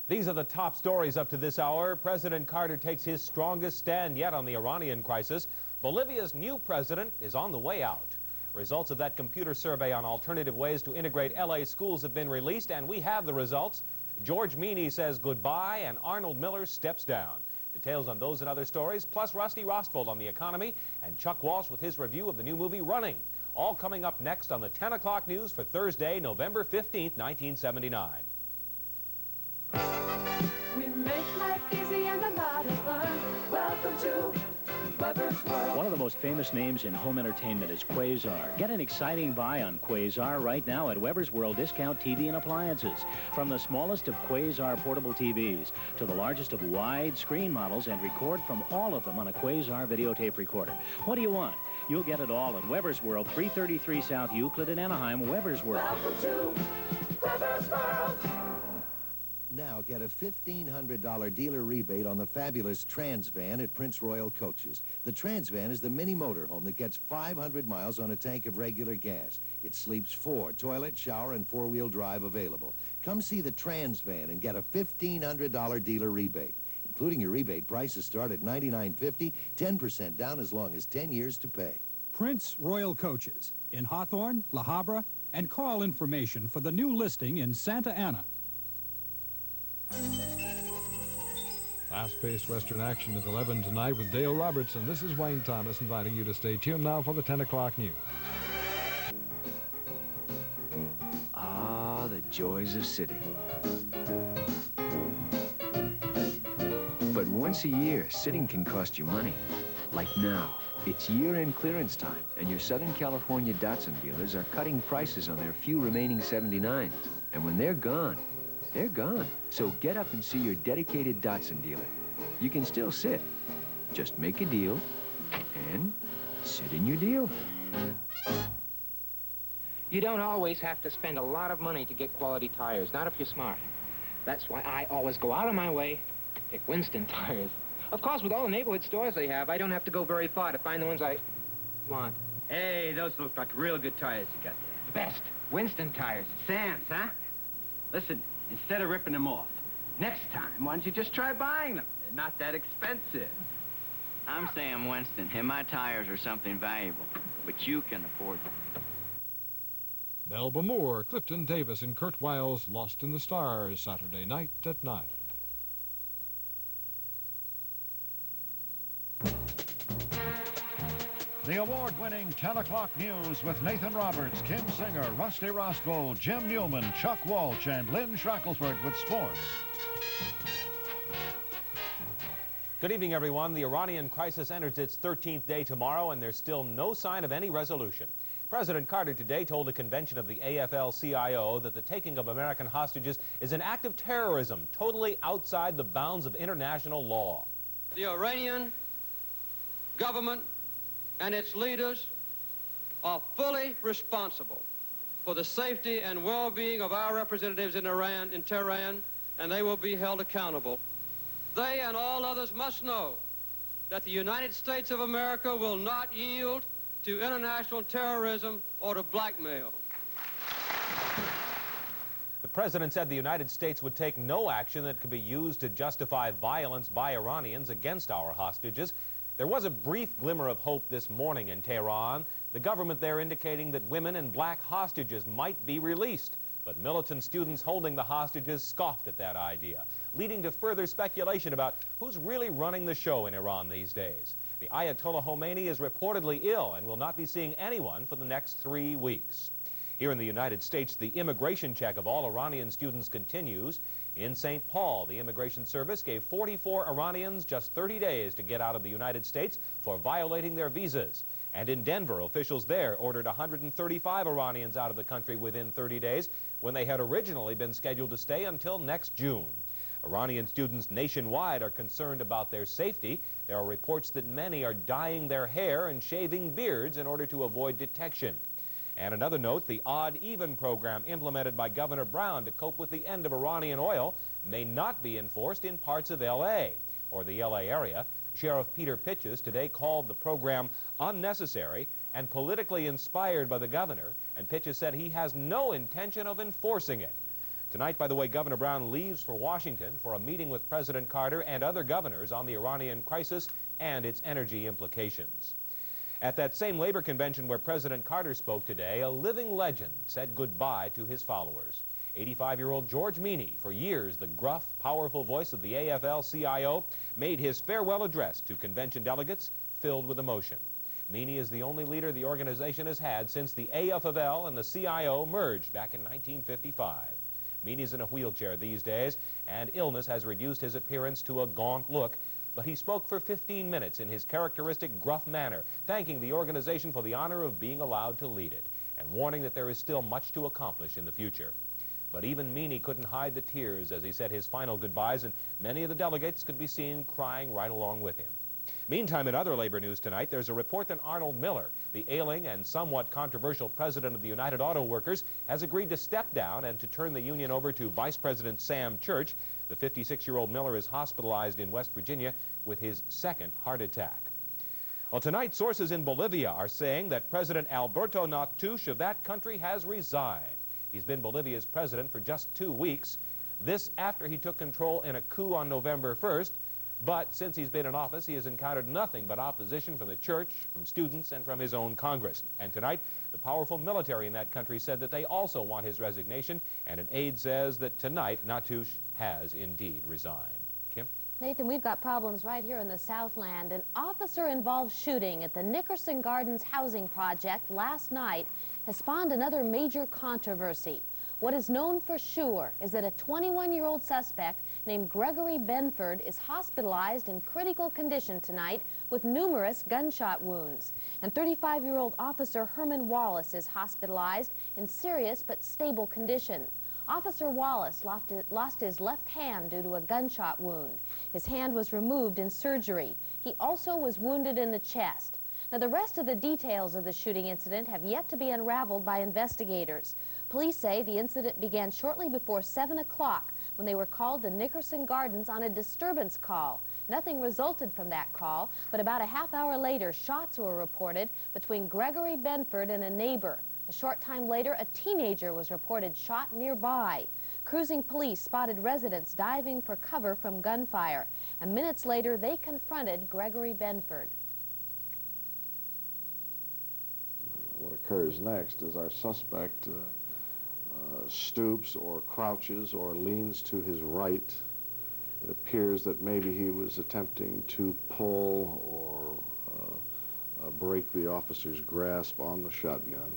These are the top stories up to this hour. President Carter takes his strongest stand yet on the Iranian crisis. Bolivia's new president is on the way out. Results of that computer survey on alternative ways to integrate LA schools have been released, and we have the results. George Meany says goodbye, and Arnold Miller steps down. Details on those and other stories, plus Rusty Rostvold on the economy, and Chuck Walsh with his review of the new movie Running. All coming up next on the 10 o'clock news for Thursday, November 15th, 1979. We make life easy and a lot of fun. Welcome to Weber's World. One of the most famous names in home entertainment is Quasar. Get an exciting buy on Quasar right now at Weber's World Discount TV and Appliances. From the smallest of Quasar portable TVs to the largest of widescreen models, and record from all of them on a Quasar videotape recorder. What do you want? You'll get it all at Weber's World, 333 South Euclid in Anaheim. Weber's World. Welcome to Weber's World. Now get a $1,500 dealer rebate on the fabulous Trans Van at Prince Royal Coaches. The Trans Van is the mini motorhome that gets 500 miles on a tank of regular gas. It sleeps 4, toilet, shower, and 4-wheel drive available. Come see the Trans Van and get a $1,500 dealer rebate. Including your rebate, prices start at $99.50, 10% down as long as 10 years to pay. Prince Royal Coaches in Hawthorne, La Habra, and call information for the new listing in Santa Ana. Fast-paced Western action at 11 tonight with Dale Robertson. This is Wayne Thomas inviting you to stay tuned now for the 10 o'clock news. Ah, the joys of sitting. But once a year, sitting can cost you money. Like now, it's year-end clearance time, and your Southern California Datsun dealers are cutting prices on their few remaining 79s. And when they're gone, they're gone. So get up and see your dedicated Datsun dealer. You can still sit. Just make a deal and sit in your deal. You don't always have to spend a lot of money to get quality tires, not if you're smart. That's why I always go out of my way to pick Winston tires. Of course, with all the neighborhood stores they have, I don't have to go very far to find the ones I want. Hey, those look like real good tires you got there. The best. Winston tires. Sam's, huh? Listen, instead of ripping them off, next time, why don't you just try buying them? They're not that expensive. I'm saying, Winston, and my tires are something valuable, but you can afford them. Melba Moore, Clifton Davis, and Kurt Wiles Lost in the Stars, Saturday night at 9. The award-winning 10 o'clock news with Nathan Roberts, Kim Singer, Rusty Rostvold, Jim Newman, Chuck Walsh, and Lynn Shackelford with sports. Good evening, everyone. The Iranian crisis enters its 13th day tomorrow, and there's still no sign of any resolution. President Carter today told a convention of the AFL-CIO that the taking of American hostages is an act of terrorism, totally outside the bounds of international law. The Iranian government and its leaders are fully responsible for the safety and well-being of our representatives in Tehran, and they will be held accountable. They and all others must know that the United States of America will not yield to international terrorism or to blackmail. The president said the United States would take no action that could be used to justify violence by Iranians against our hostages. There was a brief glimmer of hope this morning in Tehran, the government there indicating that women and black hostages might be released. But militant students holding the hostages scoffed at that idea, leading to further speculation about who's really running the show in Iran these days. The Ayatollah Khomeini is reportedly ill and will not be seeing anyone for the next 3 weeks. Here in the United States, the immigration check of all Iranian students continues. In St. Paul, the Immigration Service gave 44 Iranians just 30 days to get out of the United States for violating their visas. And in Denver, officials there ordered 135 Iranians out of the country within 30 days when they had originally been scheduled to stay until next June. Iranian students nationwide are concerned about their safety. There are reports that many are dyeing their hair and shaving beards in order to avoid detection. And another note, the odd-even program implemented by Governor Brown to cope with the end of Iranian oil may not be enforced in parts of L.A. or the L.A. area. Sheriff Peter Pitches today called the program unnecessary and politically inspired by the governor, and Pitches said he has no intention of enforcing it. Tonight, by the way, Governor Brown leaves for Washington for a meeting with President Carter and other governors on the Iranian crisis and its energy implications. At that same labor convention where President Carter spoke today, a living legend said goodbye to his followers. 85-year-old George Meany, for years the gruff, powerful voice of the AFL-CIO, made his farewell address to convention delegates filled with emotion. Meany is the only leader the organization has had since the AFL and the CIO merged back in 1955. Meany's in a wheelchair these days, and illness has reduced his appearance to a gaunt look, but he spoke for 15 minutes in his characteristic gruff manner, thanking the organization for the honor of being allowed to lead it, and warning that there is still much to accomplish in the future. But even Meany couldn't hide the tears as he said his final goodbyes, and many of the delegates could be seen crying right along with him. Meantime, in other labor news tonight, there's a report that Arnold Miller, the ailing and somewhat controversial president of the United Auto Workers, has agreed to step down and to turn the union over to Vice President Sam Church. The 56-year-old Miller is hospitalized in West Virginia with his second heart attack. Well, tonight, sources in Bolivia are saying that President Alberto Natusch of that country has resigned. He's been Bolivia's president for just 2 weeks. This after he took control in a coup on November 1st. But since he's been in office, he has encountered nothing but opposition from the church, from students, and from his own Congress. And tonight, the powerful military in that country said that they also want his resignation, and an aide says that tonight Natusch has indeed resigned. Kim? Nathan, we've got problems right here in the Southland. An officer-involved shooting at the Nickerson Gardens housing project last night has spawned another major controversy. What is known for sure is that a 21-year-old suspect named Gregory Benford is hospitalized in critical condition tonight with numerous gunshot wounds. And 35-year-old Officer Herman Wallace is hospitalized in serious but stable condition. Officer Wallace lost his left hand due to a gunshot wound. His hand was removed in surgery. He also was wounded in the chest. Now, the rest of the details of the shooting incident have yet to be unraveled by investigators. Police say the incident began shortly before 7 o'clock when they were called to Nickerson Gardens on a disturbance call. Nothing resulted from that call, but about a half hour later, shots were reported between Gregory Benford and a neighbor. A short time later, a teenager was reported shot nearby. Cruising police spotted residents diving for cover from gunfire, and minutes later, they confronted Gregory Benford. What occurs next is our suspect stoops or crouches or leans to his right. It appears that maybe he was attempting to pull or break the officer's grasp on the shotgun,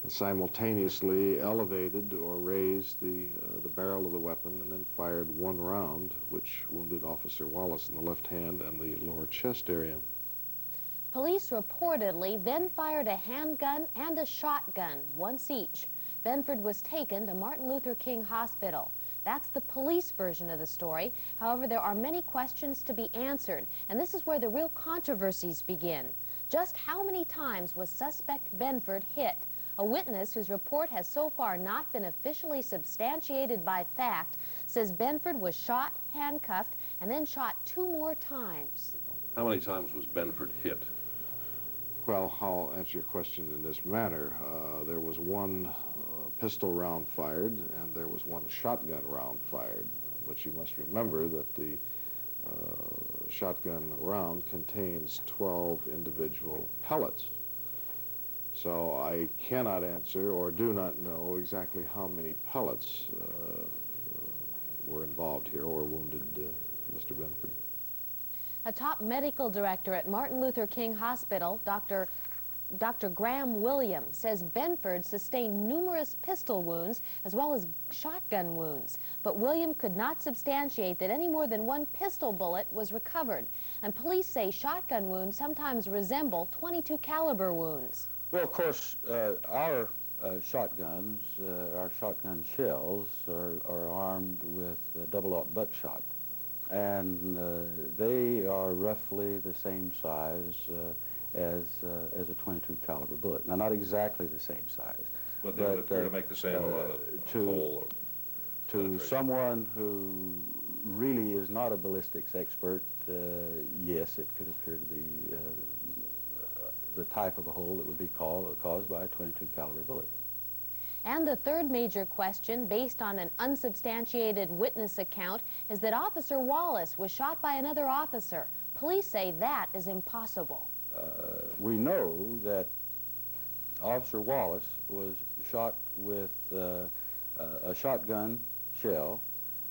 and simultaneously elevated or raised the barrel of the weapon and then fired one round, which wounded Officer Wallace in the left hand and the lower chest area. Police reportedly then fired a handgun and a shotgun, once each. Benford was taken to Martin Luther King Hospital. That's the police version of the story. However, there are many questions to be answered, and this is where the real controversies begin. Just how many times was suspect Benford hit? A witness whose report has so far not been officially substantiated by fact says Benford was shot, handcuffed, and then shot 2 more times. How many times was Benford hit? Well, I'll answer your question in this manner. There was one pistol round fired, and there was one shotgun round fired. But you must remember that the shotgun round contains 12 individual pellets. So I cannot answer or do not know exactly how many pellets were involved here or wounded Mr. Benford. A top medical director at Martin Luther King Hospital, Dr. Graham Williams, says Benford sustained numerous pistol wounds as well as shotgun wounds. But Williams could not substantiate that any more than 1 pistol bullet was recovered. And police say shotgun wounds sometimes resemble .22 caliber wounds. Well, of course, our shotguns, our shotgun shells are armed with double-aught buckshot. And they are roughly the same size as a .22 caliber bullet. Now, not exactly the same size. But they would appear to make the same amount of hole. To someone who really is not a ballistics expert, yes, it could appear to be the type of a hole that would be caused by a .22 caliber bullet. And the third major question, based on an unsubstantiated witness account, is that Officer Wallace was shot by another officer. Police say that is impossible. We know that Officer Wallace was shot with a shotgun shell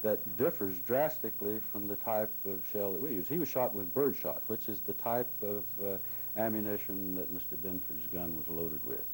that differs drastically from the type of shell that we use. He was shot with birdshot, which is the type of ammunition that Mr. Benford's gun was loaded with.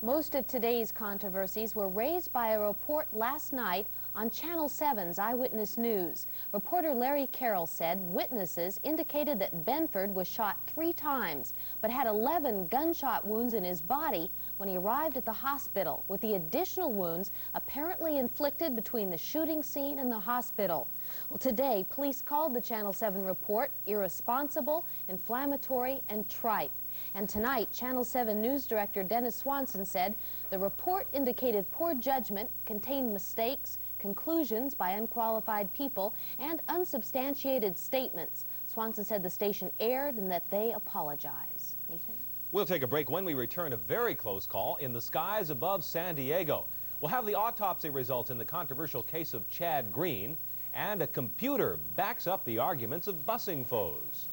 Most of today's controversies were raised by a report last night on Channel 7's Eyewitness News. Reporter Larry Carroll said witnesses indicated that Benford was shot 3 times, but had 11 gunshot wounds in his body when he arrived at the hospital, with the additional wounds apparently inflicted between the shooting scene and the hospital. Well, today, police called the Channel 7 report irresponsible, inflammatory, and trite. And tonight, Channel 7 News Director Dennis Swanson said the report indicated poor judgment, contained mistakes, conclusions by unqualified people, and unsubstantiated statements. Swanson said the station erred and that they apologize. Nathan? We'll take a break. When we return, a very close call in the skies above San Diego. We'll have the autopsy results in the controversial case of Chad Green, and a computer backs up the arguments of busing foes.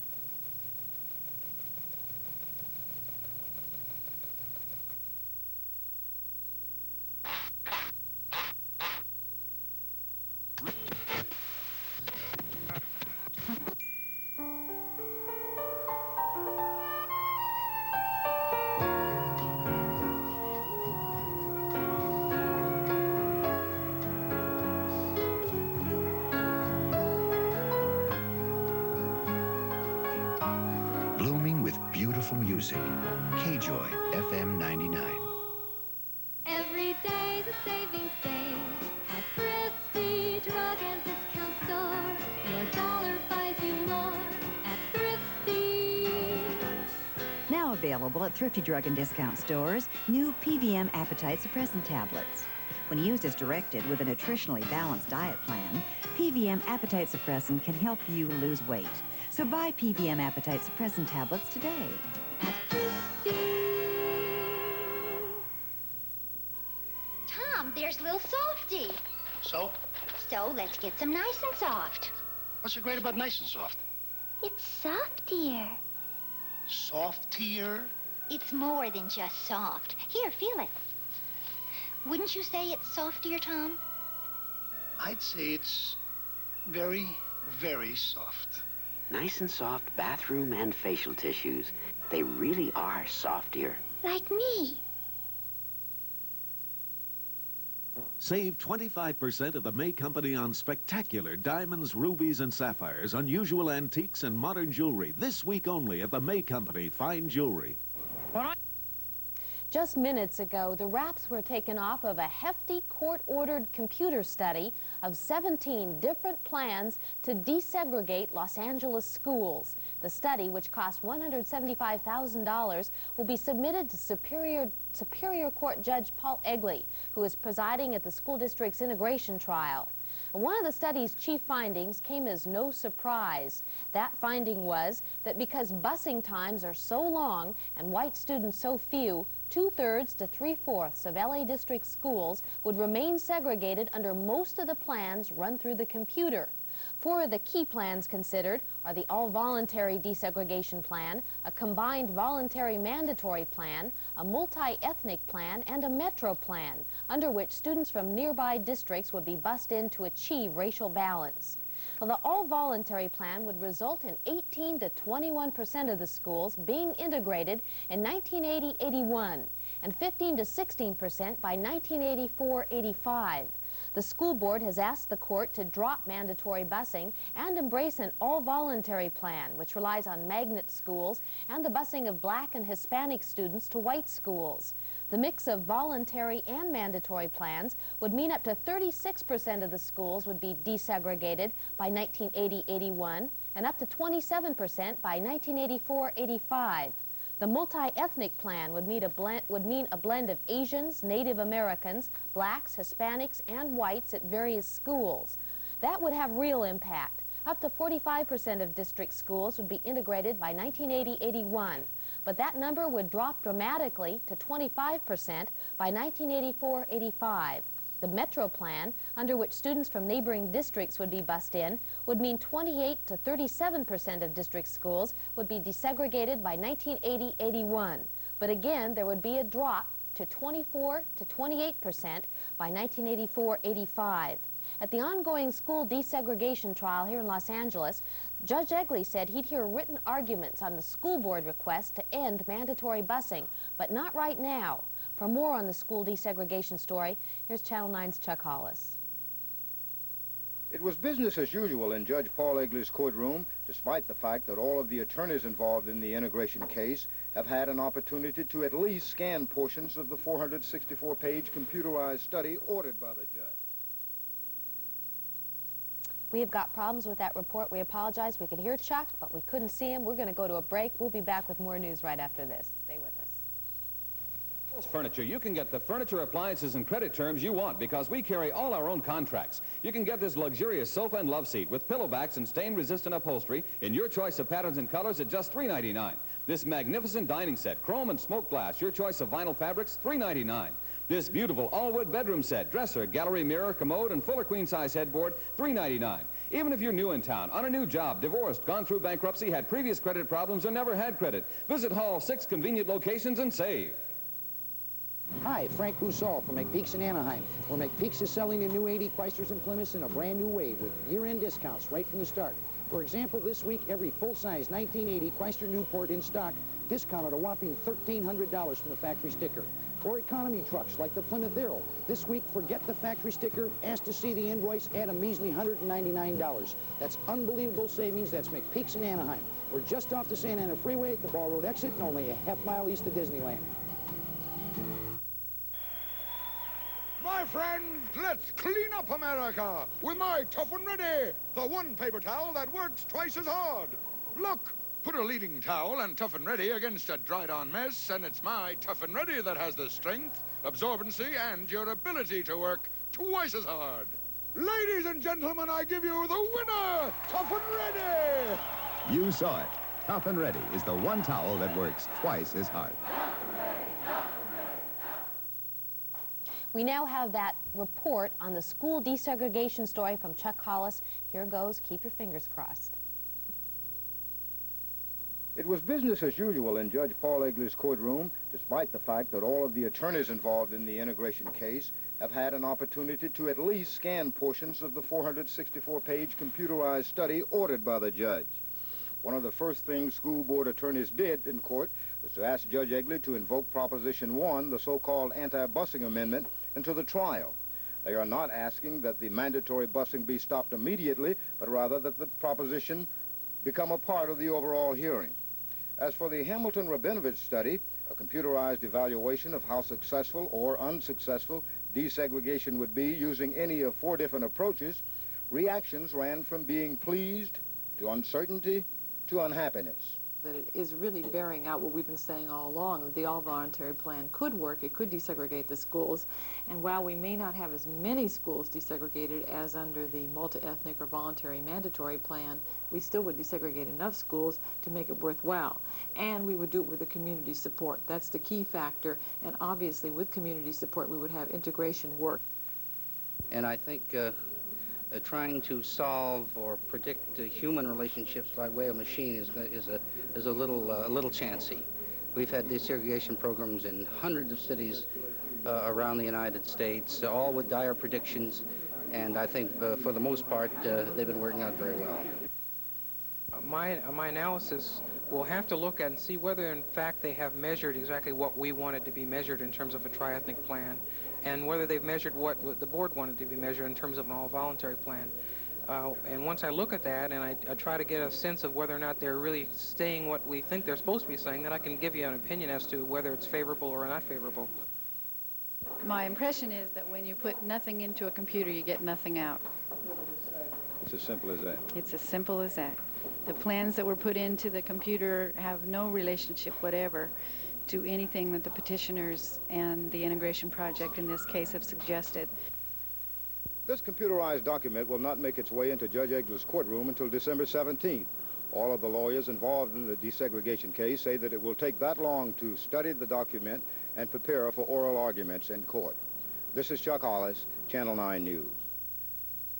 Blooming with beautiful music. KJOY FM 99. Every day's a savings day at Thrifty Drug and Discount Store. Your dollar buys you more at Thrifty. Now available at Thrifty Drug and Discount Stores, new PVM appetite suppressant tablets. When used as directed with a nutritionally balanced diet plan, PVM appetite suppressant can help you lose weight. So buy PVM appetite suppressant tablets today. Tom, there's little Softy. So? So let's get some nice and soft. What's so great about nice and soft? It's softier. Softier? It's more than just soft. Here, feel it. Wouldn't you say it's softier, Tom? I'd say it's very, very soft. Nice and soft bathroom and facial tissues. They really are softier. Like me. Save 25% at the May Company on spectacular diamonds, rubies, and sapphires, unusual antiques, and modern jewelry. This week only at the May Company Fine Jewelry. Just minutes ago, the wraps were taken off of a hefty court-ordered computer study of 17 different plans to desegregate Los Angeles schools. The study, which cost $175,000, will be submitted to Superior Court Judge Paul Egley, who is presiding at the school district's integration trial. One of the study's chief findings came as no surprise. That finding was that because busing times are so long and white students so few, 2/3 to 3/4 of LA District schools would remain segregated under most of the plans run through the computer. 4 of the key plans considered are the all-voluntary desegregation plan, a combined voluntary mandatory plan, a multi-ethnic plan, and a metro plan, under which students from nearby districts would be bused in to achieve racial balance. Well, the all-voluntary plan would result in 18 to 21% of the schools being integrated in 1980-81 and 15 to 16% by 1984-85. The school board has asked the court to drop mandatory busing and embrace an all-voluntary plan, which relies on magnet schools and the busing of black and Hispanic students to white schools. The mix of voluntary and mandatory plans would mean up to 36% of the schools would be desegregated by 1980-81 and up to 27% by 1984-85. The multi-ethnic plan would mean a blend of Asians, Native Americans, blacks, Hispanics, and whites at various schools. That would have real impact. Up to 45% of district schools would be integrated by 1980-81. but that number would drop dramatically to 25% by 1984-85. The Metro Plan, under which students from neighboring districts would be bused in, would mean 28 to 37% of district schools would be desegregated by 1980-81. But again, there would be a drop to 24 to 28% by 1984-85. At the ongoing school desegregation trial here in Los Angeles, Judge Egley said he'd hear written arguments on the school board request to end mandatory busing, but not right now. For more on the school desegregation story, here's Channel 9's Chuck Hollis. It was business as usual in Judge Paul Egley's courtroom, despite the fact that all of the attorneys involved in the integration case have had an opportunity to at least scan portions of the 464-page computerized study ordered by the judge. We have got problems with that report. We apologize. We could hear Chuck, but we couldn't see him. We're going to go to a break. We'll be back with more news right after this. Stay with us. Furniture, you can get the furniture, appliances, and credit terms you want because we carry all our own contracts. You can get this luxurious sofa and love seat with pillow backs and stain-resistant upholstery in your choice of patterns and colors at just $3.99. This magnificent dining set, chrome and smoked glass, your choice of vinyl fabrics, $3.99. This beautiful all-wood bedroom set, dresser, gallery mirror, commode, and fuller queen-size headboard, $3.99. Even if you're new in town, on a new job, divorced, gone through bankruptcy, had previous credit problems, or never had credit, visit Hall's 6 convenient locations and save. Hi, Frank Boussault from McPeaks in Anaheim, where McPeaks is selling the new 80 Chryslers and Plymouths in a brand new way with year-end discounts right from the start. For example, this week, every full-size 1980 Chrysler Newport in stock discounted a whopping $1,300 from the factory sticker. Or economy trucks like the Plymouth Arrow. This week, forget the factory sticker, ask to see the invoice, add a measly $199. That's unbelievable savings. That's McPeaks in Anaheim. We're just off the Santa Ana Freeway at the Ball Road exit and only a half-mile east of Disneyland. My friends, let's clean up America with my Tough and Ready, the one paper towel that works twice as hard. Look, put a leading towel and Tough and Ready against a dried-on mess, and it's my Tough and Ready that has the strength, absorbency, and your ability to work twice as hard. Ladies and gentlemen, I give you the winner, Tough and Ready! You saw it. Tough and Ready is the one towel that works twice as hard. We now have that report on the school desegregation story from Chuck Hollis. Here goes. Keep your fingers crossed. It was business as usual in Judge Paul Egley's courtroom, despite the fact that all of the attorneys involved in the integration case have had an opportunity to at least scan portions of the 464-page computerized study ordered by the judge. One of the first things school board attorneys did in court was to ask Judge Egley to invoke Proposition 1, the so-called anti-busing amendment, into the trial. They are not asking that the mandatory busing be stopped immediately, but rather that the proposition become a part of the overall hearing. As for the Hamilton-Rabinovich study, a computerized evaluation of how successful or unsuccessful desegregation would be using any of 4 different approaches, reactions ran from being pleased to uncertainty to unhappiness. That it is really bearing out what we've been saying all along, that the all-voluntary plan could work. It could desegregate the schools. And while we may not have as many schools desegregated as under the multi-ethnic or voluntary mandatory plan, we still would desegregate enough schools to make it worthwhile. And we would do it with the community support. That's the key factor. And obviously, with community support, we would have integration work. And I think trying to solve or predict human relationships by way of machine is a little chancy. We've had desegregation programs in hundreds of cities around the United States, all with dire predictions, and I think for the most part they've been working out very well. My analysis will have to look at and see whether in fact they have measured exactly what we wanted to be measured in terms of a tri-ethnic plan, and whether they've measured what the board wanted to be measured in terms of an all-voluntary plan. And once I look at that and I try to get a sense of whether or not they're really saying what we think they're supposed to be saying, then I can give you an opinion as to whether it's favorable or not favorable. My impression is that when you put nothing into a computer, you get nothing out. It's as simple as that. It's as simple as that. The plans that were put into the computer have no relationship whatever to anything that the petitioners and the integration project in this case have suggested. This computerized document will not make its way into Judge Egley's courtroom until December 17th. All of the lawyers involved in the desegregation case say that it will take that long to study the document and prepare for oral arguments in court. This is Chuck Hollis, Channel 9 News.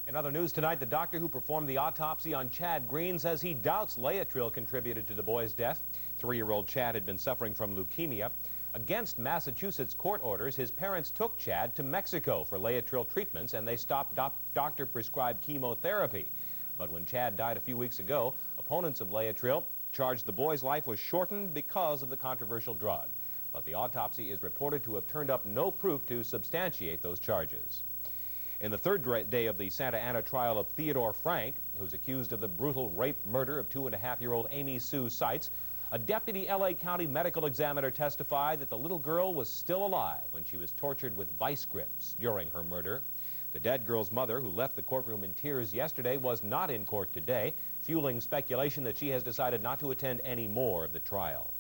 In other news tonight, the doctor who performed the autopsy on Chad Green says he doubts Laetrile contributed to the boy's death. 3-year-old Chad had been suffering from leukemia. Against Massachusetts court orders, his parents took Chad to Mexico for Laetrile treatments, and they stopped doctor-prescribed chemotherapy. But when Chad died a few weeks ago, opponents of Laetrile charged the boy's life was shortened because of the controversial drug. But the autopsy is reported to have turned up no proof to substantiate those charges. In the third day of the Santa Ana trial of Theodore Frank, who's accused of the brutal rape murder of 2.5-year-old Amy Sue Seitz, a deputy L.A. County medical examiner testified that the little girl was still alive when she was tortured with vice grips during her murder. The dead girl's mother, who left the courtroom in tears yesterday, was not in court today, fueling speculation that she has decided not to attend any more of the trial.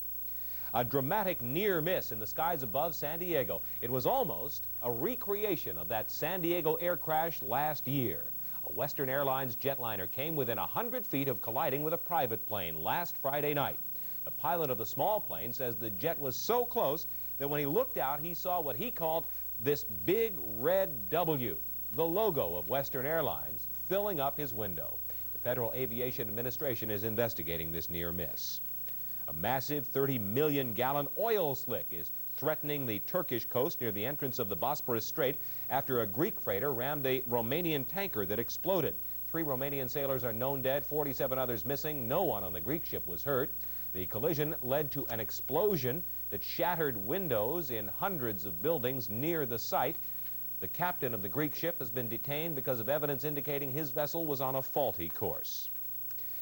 A dramatic near miss in the skies above San Diego. It was almost a recreation of that San Diego air crash last year. A Western Airlines jetliner came within 100 feet of colliding with a private plane last Friday night. The pilot of the small plane says the jet was so close that when he looked out, he saw what he called this big red W, the logo of Western Airlines, filling up his window. The Federal Aviation Administration is investigating this near miss. A massive 30-million-gallon oil slick is threatening the Turkish coast near the entrance of the Bosporus Strait after a Greek freighter rammed a Romanian tanker that exploded. 3 Romanian sailors are known dead, 47 others missing. No one on the Greek ship was hurt. The collision led to an explosion that shattered windows in hundreds of buildings near the site. The captain of the Greek ship has been detained because of evidence indicating his vessel was on a faulty course.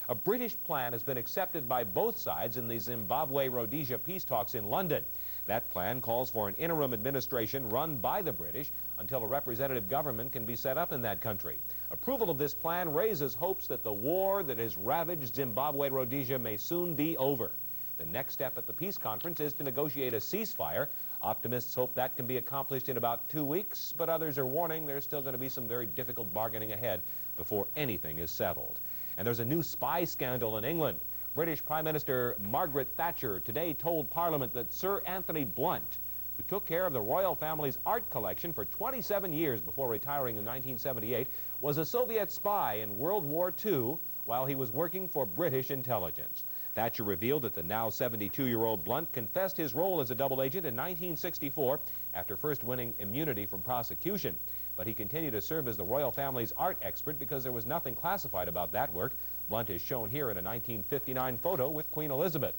A British plan has been accepted by both sides in the Zimbabwe-Rhodesia peace talks in London. That plan calls for an interim administration run by the British until a representative government can be set up in that country. Approval of this plan raises hopes that the war that has ravaged Zimbabwe-Rhodesia may soon be over. The next step at the peace conference is to negotiate a ceasefire. Optimists hope that can be accomplished in about 2 weeks, but others are warning there's still going to be some very difficult bargaining ahead before anything is settled. And there's a new spy scandal in England. British Prime Minister Margaret Thatcher today told Parliament that Sir Anthony Blunt, who took care of the royal family's art collection for 27 years before retiring in 1978, was a Soviet spy in World War II while he was working for British intelligence. Thatcher revealed that the now 72-year-old Blunt confessed his role as a double agent in 1964 after first winning immunity from prosecution. But he continued to serve as the royal family's art expert because there was nothing classified about that work. Blunt is shown here in a 1959 photo with Queen Elizabeth.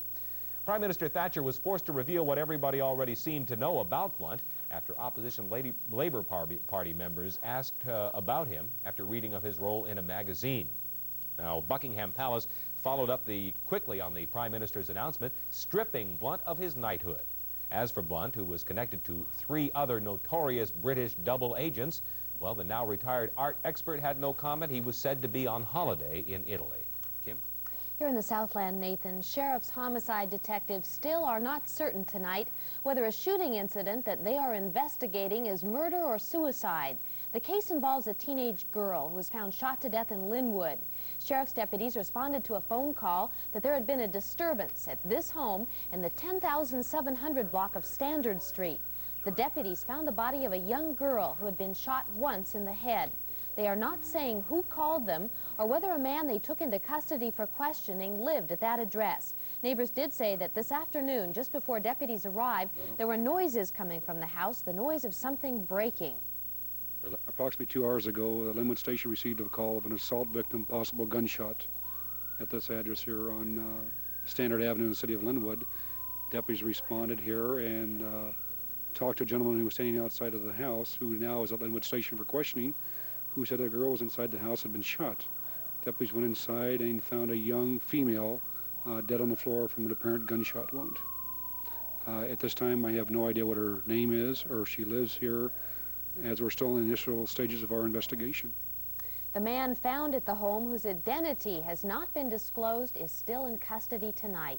Prime Minister Thatcher was forced to reveal what everybody already seemed to know about Blunt after opposition Labour Party members asked about him after reading of his role in a magazine. Now, Buckingham Palace followed up quickly on the Prime Minister's announcement, stripping Blunt of his knighthood. As for Blunt, who was connected to 3 other notorious British double agents, well, the now retired art expert had no comment. He was said to be on holiday in Italy. Kim? Here in the Southland, Nathan, sheriff's homicide detectives still are not certain tonight whether a shooting incident that they are investigating is murder or suicide. The case involves a teenage girl who was found shot to death in Linwood. Sheriff's deputies responded to a phone call that there had been a disturbance at this home in the 10,700 block of Standard Street. The deputies found the body of a young girl who had been shot once in the head. They are not saying who called them or whether a man they took into custody for questioning lived at that address. Neighbors did say that this afternoon, just before deputies arrived, there were noises coming from the house, the noise of something breaking. Approximately 2 hours ago, the Linwood Station received a call of an assault victim, possible gunshot, at this address here on Standard Avenue in the city of Linwood. Deputies responded here and talked to a gentleman who was standing outside of the house, who now is at Linwood Station for questioning, who said a girl was inside the house had been shot. Deputies went inside and found a young female dead on the floor from an apparent gunshot wound. At this time, I have no idea what her name is or if she lives here, as we're still in the initial stages of our investigation. The man found at the home, whose identity has not been disclosed, is still in custody tonight.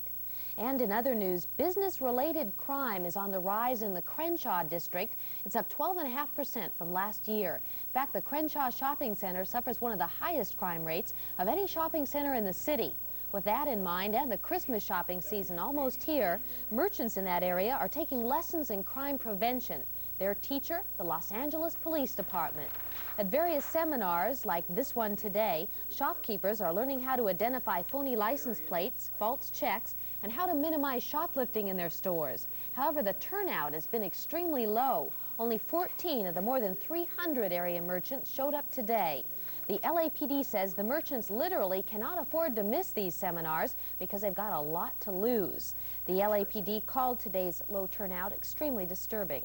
And in other news, business-related crime is on the rise in the Crenshaw district. It's up 12.5% from last year. In fact, the Crenshaw Shopping Center suffers one of the highest crime rates of any shopping center in the city. With that in mind and the Christmas shopping season almost here, merchants in that area are taking lessons in crime prevention. Their teacher, the Los Angeles Police Department. At various seminars, like this one today, shopkeepers are learning how to identify phony license plates, false checks, and how to minimize shoplifting in their stores. However, the turnout has been extremely low. Only 14 of the more than 300 area merchants showed up today. The LAPD says the merchants literally cannot afford to miss these seminars because they've got a lot to lose. The LAPD called today's low turnout extremely disturbing.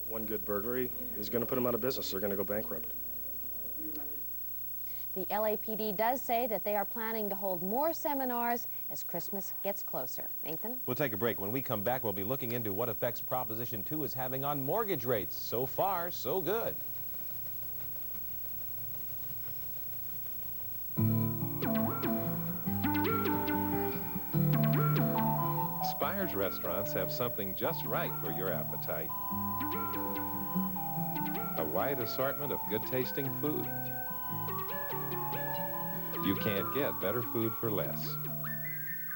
One good burglary is going to put them out of business. They're going to go bankrupt. The LAPD does say that they are planning to hold more seminars as Christmas gets closer. Nathan? We'll take a break. When we come back, we'll be looking into what effects Proposition 2 is having on mortgage rates. So far, so good. Spires restaurants have something just right for your appetite. A wide assortment of good-tasting food. You can't get better food for less.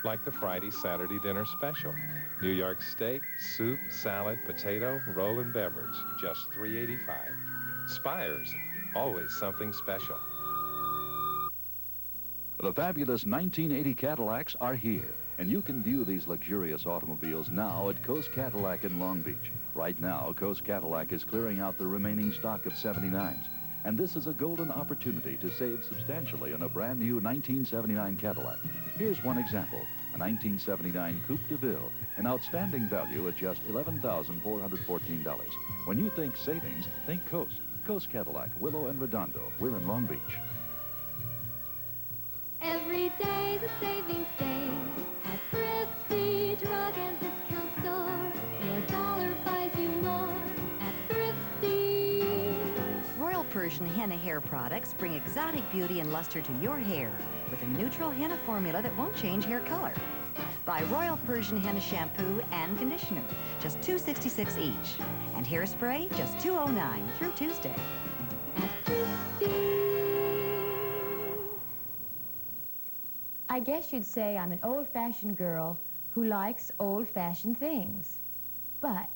Like the Friday, Saturday dinner special. New York steak, soup, salad, potato, roll, and beverage. Just $3.85. Spires, always something special. The fabulous 1980 Cadillacs are here, and you can view these luxurious automobiles now at Coast Cadillac in Long Beach. Right now, Coast Cadillac is clearing out the remaining stock of 79s, and this is a golden opportunity to save substantially on a brand new 1979 Cadillac. Here's one example, a 1979 Coupe de Ville, an outstanding value at just $11,414. When you think savings, think Coast. Coast Cadillac, Willow and Redondo. We're in Long Beach. Every day's a savings day at Thrifty Drug and Discount Store. Your dollar buys you more at Thrifty. Royal Persian henna hair products bring exotic beauty and luster to your hair with a neutral henna formula that won't change hair color. Buy Royal Persian henna shampoo and conditioner, just $2.66 each. And hairspray, just $2.09 through Tuesday. I guess you'd say I'm an old-fashioned girl who likes old-fashioned things. But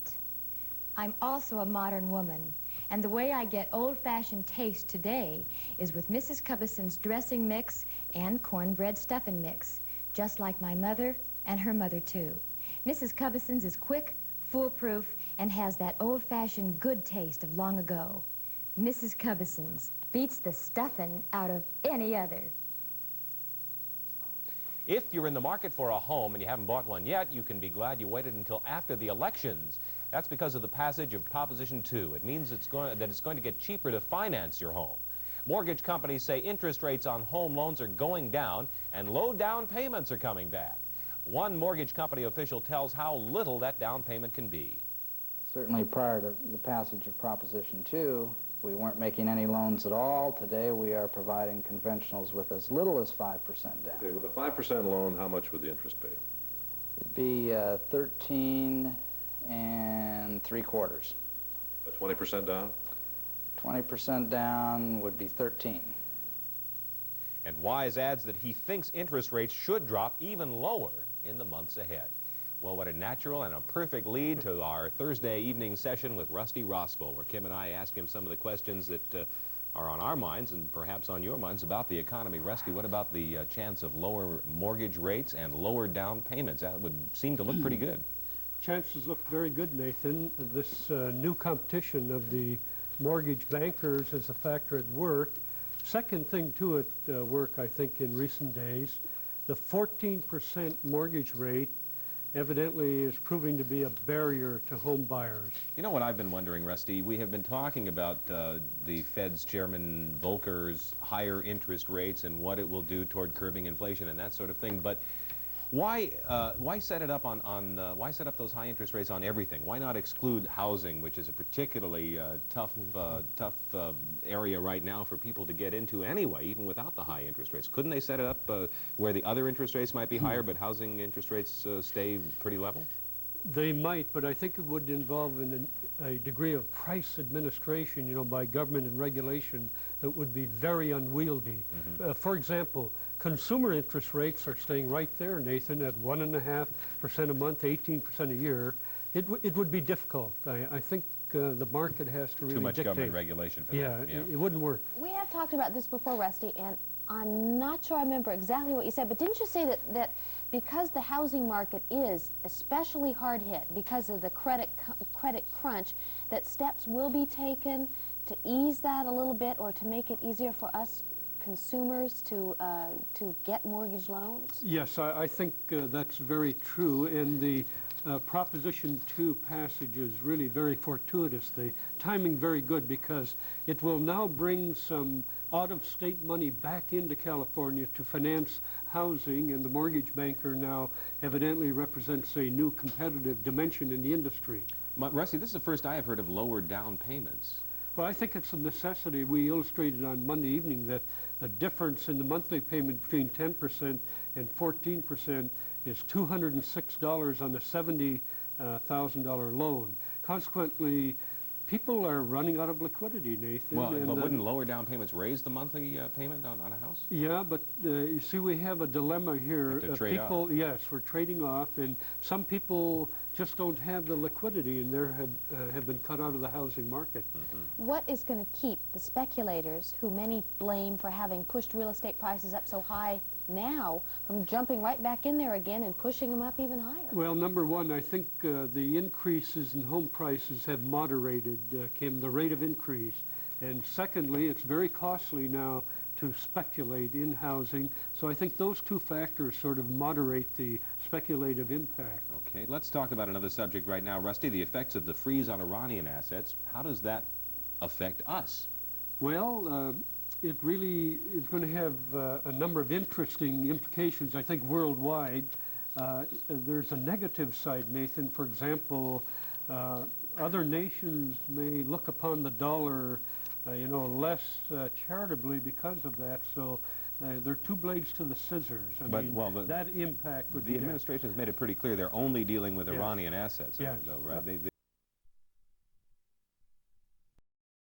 I'm also a modern woman, and the way I get old-fashioned taste today is with Mrs. Cubbison's dressing mix and cornbread stuffing mix, just like my mother and her mother, too. Mrs. Cubbison's is quick, foolproof, and has that old-fashioned good taste of long ago. Mrs. Cubbison's beats the stuffing out of any other. If you're in the market for a home and you haven't bought one yet, you can be glad you waited until after the elections. That's because of the passage of Proposition 2. It means that it's going to get cheaper to finance your home. Mortgage companies say interest rates on home loans are going down and low down payments are coming back. One mortgage company official tells how little that down payment can be. Certainly prior to the passage of Proposition 2, we weren't making any loans at all. Today we are providing conventionals with as little as 5% down. Okay, with a 5% loan, how much would the interest be? It'd be 13 3/4. A 20% down? 20% down would be 13. And Wise adds that he thinks interest rates should drop even lower in the months ahead. Well, what a natural and a perfect lead to our Thursday evening session with Rusty Rossville, where Kim and I ask him some of the questions that are on our minds and perhaps on your minds about the economy. Rusty, what about the chance of lower mortgage rates and lower down payments? That would seem to look pretty good. Chances look very good, Nathan. This new competition of the mortgage bankers is a factor at work. Second thing to it work, I think, in recent days, the 14% mortgage rate evidently is proving to be a barrier to home buyers. You know what I've been wondering, Rusty? We have been talking about the Fed's Chairman Volcker's higher interest rates and what it will do toward curbing inflation and that sort of thing. But why set it up why set up those high interest rates on everything? Why not exclude housing, which is a particularly tough area right now for people to get into anyway, even without the high interest rates? Couldn't they set it up where the other interest rates might be higher, but housing interest rates stay pretty level? They might, but I think it would involve a degree of price administration, by government and regulation that would be very unwieldy. For example, consumer interest rates are staying right there, Nathan, at 1.5% a month, 18% a year. It would be difficult. I think the market has to really Too much dictate. government regulation for yeah, that. Yeah, it wouldn't work. We have talked about this before, Rusty, and I'm not sure I remember exactly what you said, but didn't you say that because the housing market is especially hard hit because of the credit crunch, that steps will be taken to ease that a little bit or to make it easier for us consumers to get mortgage loans? Yes, I think that's very true, and the Proposition 2 passage is really very fortuitous. The timing very good because it will now bring some out-of-state money back into California to finance housing, and the mortgage banker now evidently represents a new competitive dimension in the industry. Rusty, this is the first I have heard of lower down payments. Well, I think it's a necessity. We illustrated on Monday evening that the difference in the monthly payment between 10% and 14% is $206 on a $70,000 loan. Consequently, people are running out of liquidity, Nathan. Well, but wouldn't lower down payments raise the monthly payment on a house? Yeah, but you see, we have a dilemma here. Have to trade off. Yes, we're trading off, and some people just don't have the liquidity, and have been cut out of the housing market. Mm-hmm. What is going to keep the speculators, who many blame for having pushed real estate prices up so high now, from jumping right back in there again and pushing them up even higher? Well, number one, I think the increases in home prices have moderated, Kim, the rate of increase. And secondly, it's very costly now to speculate in housing. So I think those two factors sort of moderate the speculative impact. Okay, let's talk about another subject right now, Rusty, the effects of the freeze on Iranian assets. How does that affect us? Well, it really is going to have a number of interesting implications, I think, worldwide. There's a negative side, Nathan. For example, other nations may look upon the dollar, less charitably because of that. So there are two blades to the scissors. I mean, that impact would be the administration has made it pretty clear they're only dealing with Iranian assets, yes. though, right?